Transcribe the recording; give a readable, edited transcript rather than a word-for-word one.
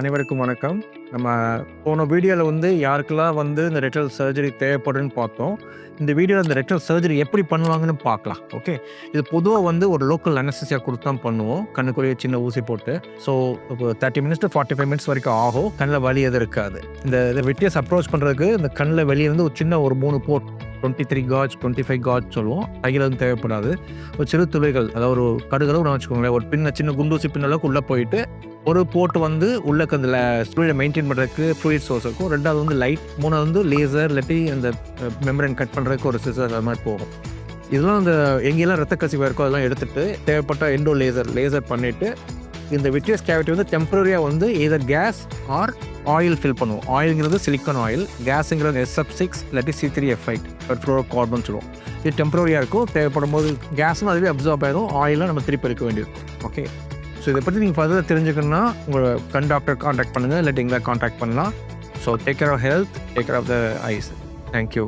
அனைவருக்கும் வணக்கம். நம்ம போன வீடியோல யாருக்கெல்லாம் இந்த ரெக்டல் சர்ஜரி தேவைப்படுதுன்னு பார்த்தோம். இந்த வீடியோல இந்த ரெக்டல் சர்ஜரி எப்படி பண்ணுவாங்கன்னு பார்க்கலாம். ஓகே. இது பொதுவா ஒரு லோக்கல் அனஸ்தீசியா குடுத்து தான் பண்ணுவோம். கண்ணுக்குள்ளேயே சின்ன ஊசி போட்டு. ஸோ இப்போ 30 மினிட்ஸ் டூ 45 மினிட்ஸ் வரைக்கும் ஆகும். கண்ணுல வலி எதுவும் இருக்காது. இத விட்ரியஸ் அப்ரோச் பண்றதுக்கு இந்த கண்ணுல வெளிய ஒரு சின்ன 3 போர்ட் 23 காஜ், 25 காஜ் சொல்லுவோம். தையல் எதுவும் தேவைப்படாது. ஒரு சிறு துளைகள், அதாவது ஒரு கடுகளவு வச்சுக்கோங்களேன். ஒரு பின்ன சின்ன குண்டூசி பின் அளவுக்கு உள்ள போயிட்டு, ஒரு போர்ட் உள்ளக்க அந்த ஃப்ளூயிட மெயின்டெயின் பண்றதுக்கு ஃப்ளூயிட் சோர்ஸ் இருக்கும். 2வது லைட், 3வது லேசர் இல்லாட்டி அந்த மெம்பரேன் கட் பண்றதுக்கு ஒரு சிசர் அது மாதிரி போகும். இதெல்லாம் எங்கெல்லாம் ரத்த கசிவு இருக்கோ அதெல்லாம் எடுத்துட்டு தேவைப்பட்ட எண்டோ லேசர் பண்ணிட்டு இந்த விட்ரியஸ் கேவிட்டி டெம்பரரியா either gas or oil fill பண்ணுவோம். ஆயில்ங்கிறது சிலிக்கான் ஆயில், கேஸுங்கிறது SF6 இல்லாட்டி C3F8 பெட்ரோகார்பன் சொல்லுவோம். இது டெம்பரரியாக இருக்கும். தேவைப்படும் போது கேஸும் அதுவே அப்சர்வ் ஆயிடும், ஆயிலும் நம்ம திருப்பி எடுக்க வேண்டியிருக்கும். ஓகே. ஸோ இதை பற்றி நீங்கள் ஃபர்தராக தெரிஞ்சுக்கணுன்னா உங்கள் கண் டாக்டர் காண்டாக்ட் பண்ணுங்கள், இல்லாட்டி எங்களை காண்டாக்ட் பண்ணலாம். So take care of health, take care of the eyes. Thank you.